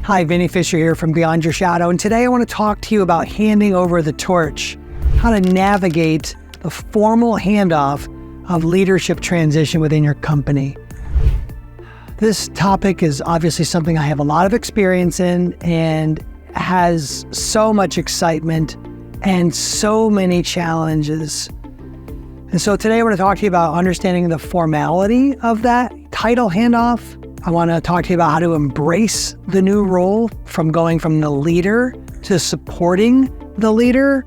Hi, Vinnie Fisher here from Beyond Your Shadow, and today I want to talk to you about handing over the torch, how to navigate the formal handoff of leadership transition within your company. This topic is obviously something I have a lot of experience in and has so much excitement and so many challenges. And so today I want to talk to you about understanding the formality of that title handoff. I want to talk to you about how to embrace the new role from going from the leader to supporting the leader.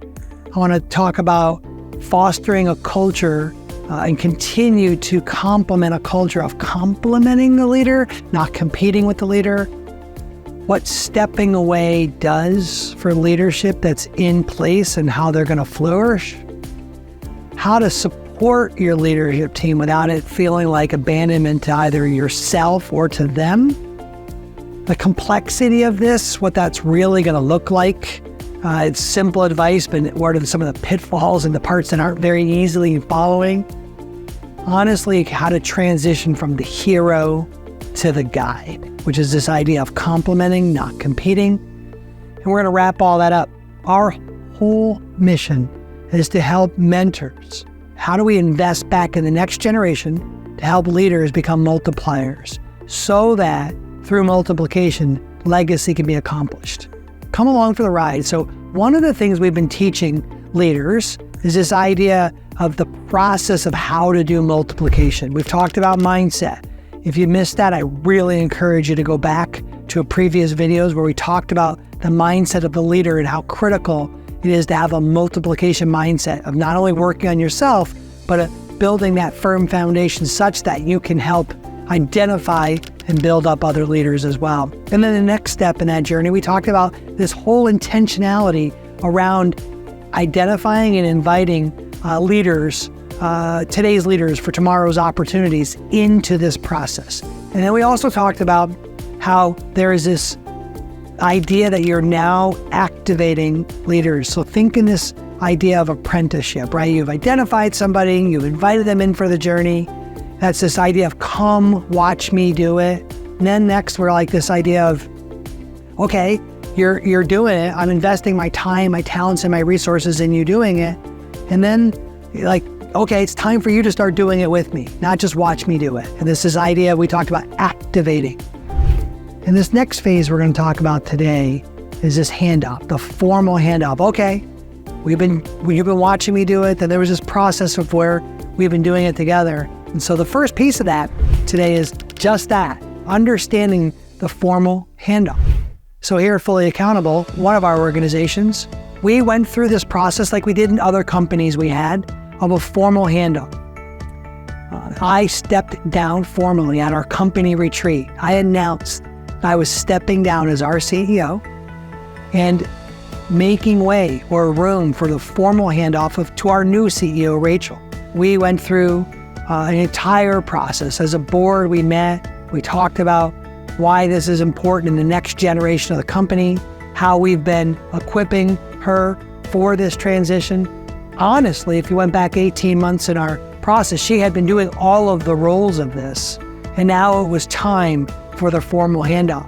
I want to talk about fostering a culture and continue to complement a culture of complementing the leader, not competing with the leader. What stepping away does for leadership that's in place and how they're going to flourish. How to support your leadership team without it feeling like abandonment to either yourself or to them. The complexity of this, what that's really going to look like. It's simple advice, but what are some of the pitfalls and the parts that aren't very easily following? Honestly, how to transition from the hero to the guide, which is this idea of complementing, not competing. And we're going to wrap all that up. Our whole mission is to help mentors. How do we invest back in the next generation to help leaders become multipliers so that through multiplication, legacy can be accomplished? Come along for the ride. So one of the things we've been teaching leaders is this idea of the process of how to do multiplication. We've talked about mindset. If you missed that, I really encourage you to go back to a previous videos where we talked about the mindset of the leader and how critical it is to have a multiplication mindset of not only working on yourself, but building that firm foundation such that you can help identify and build up other leaders as well. And then the next step in that journey, we talked about this whole intentionality around identifying and inviting leaders, today's leaders for tomorrow's opportunities into this process. And then we also talked about how there is this idea that you're now activating leaders. So think in this idea of apprenticeship, right? You've identified somebody, you've invited them in for the journey. That's this idea of come watch me do it. And then next we're like this idea of, okay, you're doing it. I'm investing my time, my talents, and my resources in you doing it. And then like, okay, it's time for you to start doing it with me, not just watch me do it. And this is idea we talked about activating. And this next phase we're going to talk about today is this handoff, the formal handoff. Okay, you've been watching me do it, then there was this process of where we've been doing it together. And so the first piece of that today is just that, understanding the formal handoff. So here at Fully Accountable, one of our organizations, we went through this process like we did in other companies we had of a formal handoff. I stepped down formally at our company retreat. I announced I was stepping down as our CEO and making way or room for the formal handoff to our new CEO, Rachel. We went through an entire process. As a board, we met, we talked about why this is important in the next generation of the company, how we've been equipping her for this transition. Honestly, if you went back 18 months in our process, she had been doing all of the roles of this, and now it was time for the formal handoff.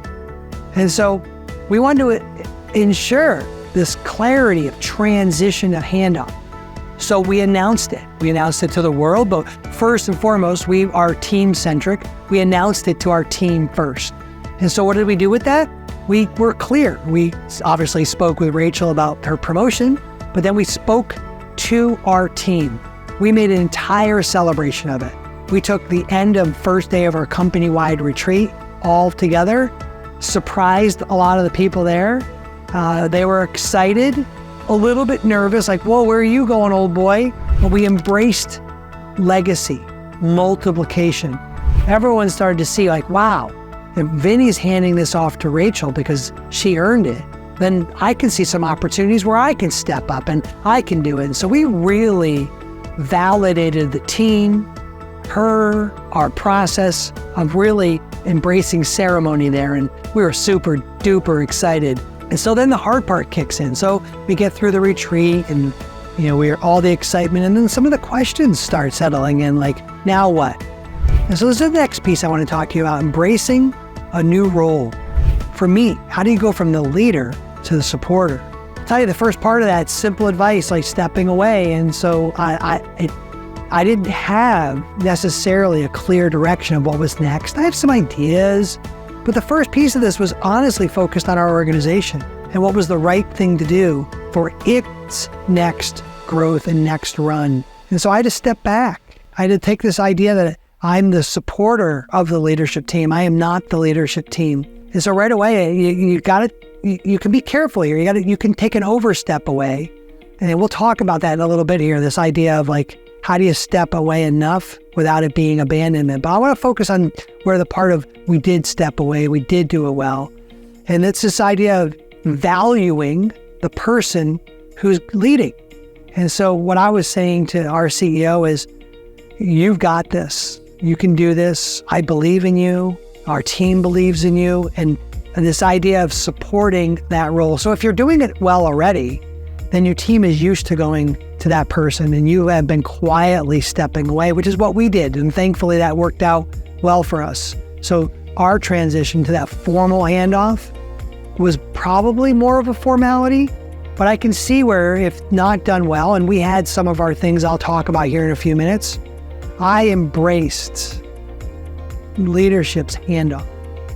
And so we wanted to ensure this clarity of transition of handoff. So we announced it. We announced it to the world, but first and foremost, we are team-centric. We announced it to our team first. And so what did we do with that? We were clear. We obviously spoke with Rachel about her promotion, but then we spoke to our team. We made an entire celebration of it. We took the end of first day of our company-wide retreat all together, surprised a lot of the people there. They were excited, a little bit nervous, like, whoa, where are you going, old boy? But we embraced legacy, multiplication. Everyone started to see like, wow, if Vinnie's handing this off to Rachel because she earned it, then I can see some opportunities where I can step up and I can do it. And so we really validated the team, her, our process of really embracing ceremony there. And we were super duper excited. And so then the hard part kicks in. So we get through the retreat and, we're all the excitement. And then some of the questions start settling in, like, now what? And so this is the next piece I want to talk to you about, embracing a new role. for me, how do you go from the leader to the supporter? I'll tell you, the first part of that, simple advice, like stepping away. And so I didn't have necessarily a clear direction of what was next. I have some ideas, but the first piece of this was honestly focused on our organization and what was the right thing to do for its next growth and next run. And so I had to step back. I had to take this idea that I'm the supporter of the leadership team. I am not the leadership team. And so right away, you can be careful here. You can take an overstep away. And then we'll talk about that in a little bit here, this idea of like, how do you step away enough without it being abandonment? But I want to focus on where the part of we did step away, we did do it well. And it's this idea of valuing the person who's leading. And so what I was saying to our CEO is, you've got this. You can do this. I believe in you. Our team believes in you. And this idea of supporting that role. So if you're doing it well already, then your team is used to going to that person and you have been quietly stepping away, which is what we did. And thankfully that worked out well for us. So our transition to that formal handoff was probably more of a formality, but I can see where if not done well, and we had some of our things I'll talk about here in a few minutes, I embraced leadership's handoff.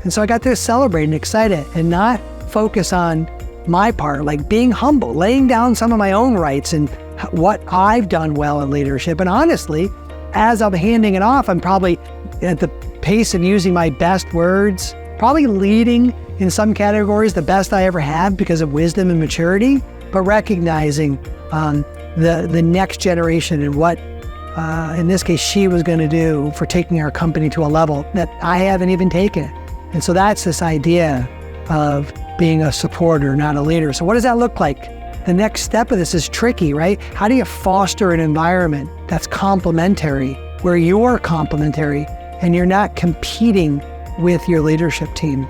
And so I got to celebrate and excited and not focus on my part, like being humble, laying down some of my own rights and what I've done well in leadership. And honestly, as I'm handing it off, I'm probably at the pace of using my best words, probably leading in some categories the best I ever have because of wisdom and maturity, but recognizing the next generation and what, in this case, she was going to do for taking our company to a level that I haven't even taken. And so that's this idea of being a supporter, not a leader. So what does that look like? The next step of this is tricky, right? How do you foster an environment that's complementary, where you're complementary and you're not competing with your leadership team?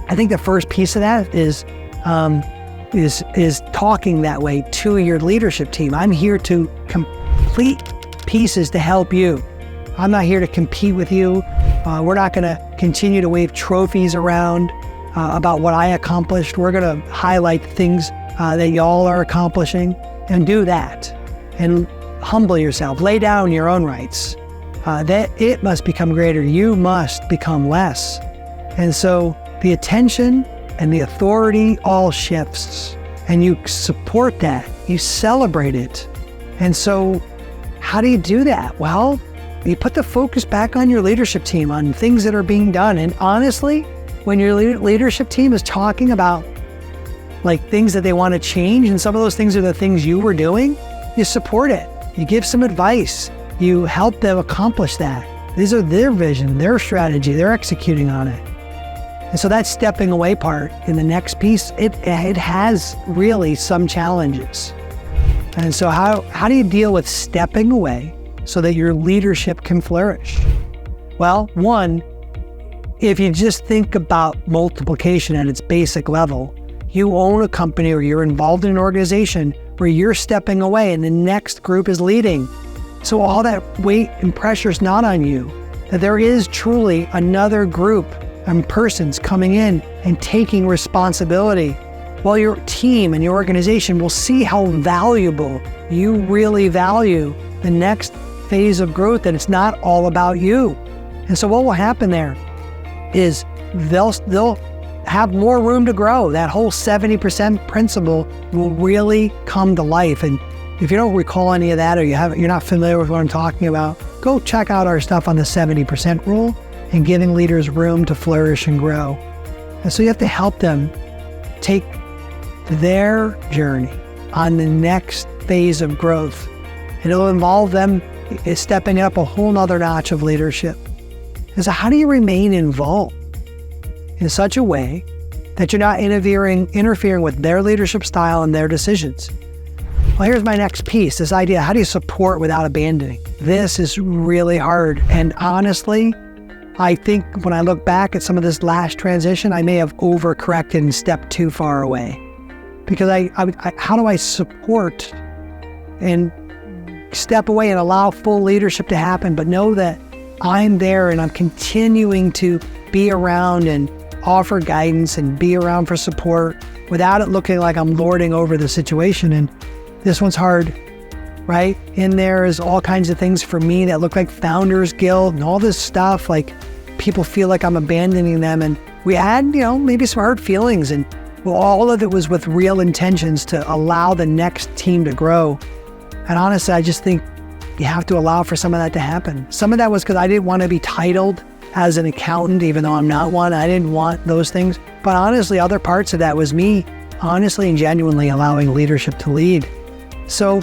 I think the first piece of that is talking that way to your leadership team. I'm here to complete pieces to help you. I'm not here to compete with you. We're not going to continue to wave trophies around about what I accomplished. We're going to highlight things that y'all are accomplishing and do that. And humble yourself. Lay down your own rights. That it must become greater. You must become less. And so the attention and the authority all shifts. And you support that. You celebrate it. And so how do you do that? Well, you put the focus back on your leadership team, on things that are being done. And honestly, when your leadership team is talking about like things that they want to change, and some of those things are the things you were doing, you support it. You give some advice. You help them accomplish that. These are their vision, their strategy. They're executing on it. And so that stepping away part in the next piece, it has really some challenges. And so how do you deal with stepping away so that your leadership can flourish? Well, one, if you just think about multiplication at its basic level, you own a company or you're involved in an organization where you're stepping away and the next group is leading. So all that weight and pressure is not on you. That there is truly another group and persons coming in and taking responsibility, while your team and your organization will see how valuable you really value the next phase of growth, and it's not all about you. And so what will happen there is they'll have more room to grow. That whole 70% principle will really come to life. And if you don't recall any of that, or you're not familiar with what I'm talking about, go check out our stuff on the 70% rule and giving leaders room to flourish and grow. And so you have to help them take their journey on the next phase of growth. And it'll involve them stepping up a whole nother notch of leadership. And so how do you remain involved in such a way that you're not interfering with their leadership style and their decisions? Well, here's my next piece, this idea, how do you support without abandoning? This is really hard. And honestly, I think when I look back at some of this last transition, I may have overcorrected and stepped too far away. Because how do I support and step away and allow full leadership to happen, but know that I'm there and I'm continuing to be around and offer guidance and be around for support without it looking like I'm lording over the situation. And this one's hard, right? In there is all kinds of things for me that look like founders guilt and all this stuff. Like people feel like I'm abandoning them. And we had, maybe some hurt feelings. And well, all of it was with real intentions to allow the next team to grow. And honestly, I just think you have to allow for some of that to happen. Some of that was because I didn't want to be titled as an accountant, even though I'm not one. I didn't want those things. But honestly, other parts of that was me honestly and genuinely allowing leadership to lead. So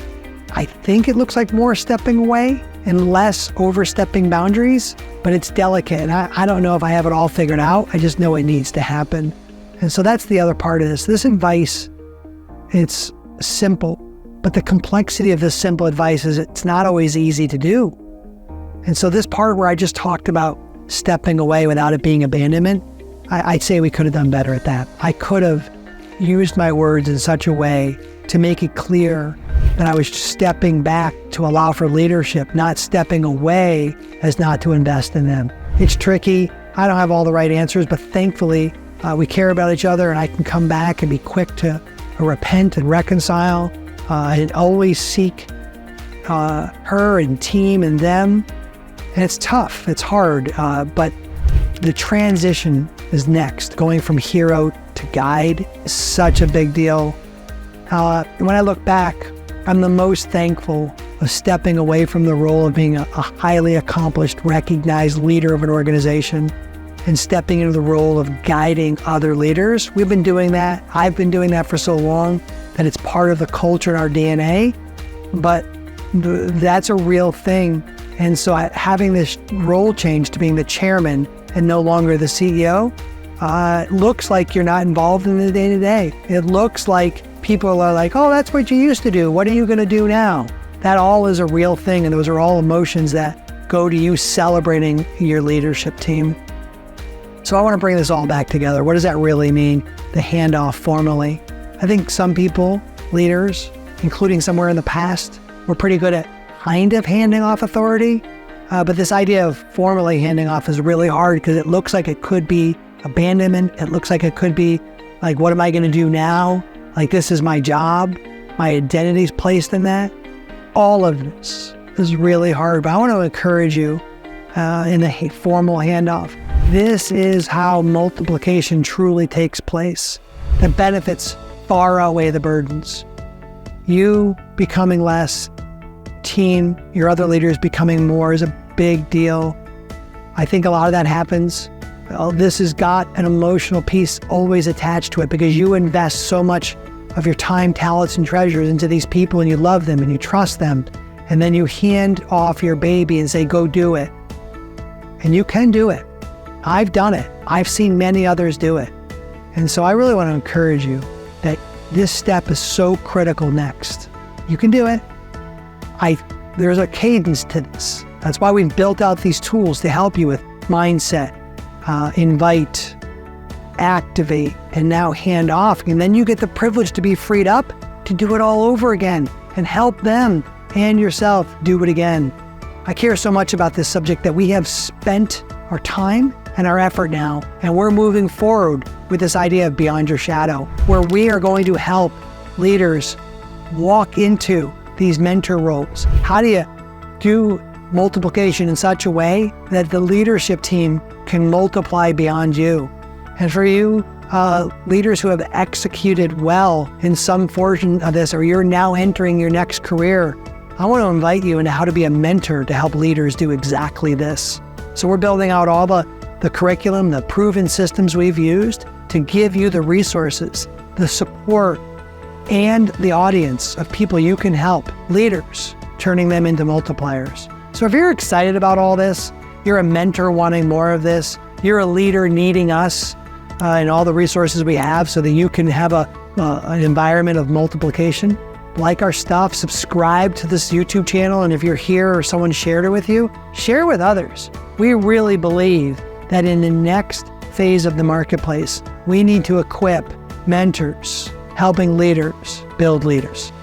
I think it looks like more stepping away and less overstepping boundaries, but it's delicate. And I don't know if I have it all figured out. I just know it needs to happen. And so that's the other part of this. This advice, it's simple, but the complexity of this simple advice is it's not always easy to do. And so this part where I just talked about stepping away without it being abandonment, I'd say we could have done better at that. I could have used my words in such a way to make it clear that I was stepping back to allow for leadership, not stepping away as not to invest in them. It's tricky. I don't have all the right answers, but thankfully we care about each other, and I can come back and be quick to repent and reconcile and always seek her and team and them. And it's tough, it's hard, but the transition is next. Going from hero to guide is such a big deal. When I look back, I'm the most thankful of stepping away from the role of being a highly accomplished, recognized leader of an organization and stepping into the role of guiding other leaders. We've been doing that. I've been doing that for so long that it's part of the culture in our DNA, but that's a real thing. And so having this role change to being the chairman and no longer the CEO, it looks like you're not involved in the day-to-day. It looks like people are like, oh, that's what you used to do. What are you going to do now? That all is a real thing. And those are all emotions that go to you celebrating your leadership team. So I want to bring this all back together. What does that really mean? The handoff formally. I think some people, leaders, including somewhere in the past, were pretty good at kind of handing off authority. But this idea of formally handing off is really hard because it looks like it could be abandonment. It looks like it could be like, what am I going to do now? Like, this is my job. My identity's placed in that. All of this is really hard. But I want to encourage you in the formal handoff. This is how multiplication truly takes place. The benefits far outweigh the burdens. You becoming less, team, your other leaders becoming more is a big deal. I think a lot of that happens. This has got an emotional piece always attached to it because you invest so much of your time, talents, and treasures into these people, and you love them and you trust them. And then you hand off your baby and say, go do it. And you can do it. I've done it. I've seen many others do it. And so I really want to encourage you that this step is so critical next. You can do it. There's a cadence to this. That's why we've built out these tools to help you with mindset, invite, activate, and now hand off. And then you get the privilege to be freed up to do it all over again and help them and yourself do it again. I care so much about this subject that we have spent our time and our effort now, and we're moving forward with this idea of Beyond Your Shadow, where we are going to help leaders walk into these mentor roles. How do you do multiplication in such a way that the leadership team can multiply beyond you? And for you leaders who have executed well in some portion of this, or you're now entering your next career, I want to invite you into how to be a mentor to help leaders do exactly this. So we're building out all the curriculum, the proven systems we've used to give you the resources, the support, and the audience of people you can help, leaders, turning them into multipliers. So if you're excited about all this, you're a mentor wanting more of this, you're a leader needing us and all the resources we have so that you can have an environment of multiplication, like our stuff, subscribe to this YouTube channel, and if you're here or someone shared it with you, share it with others. We really believe that in the next phase of the marketplace, we need to equip mentors, helping leaders build leaders.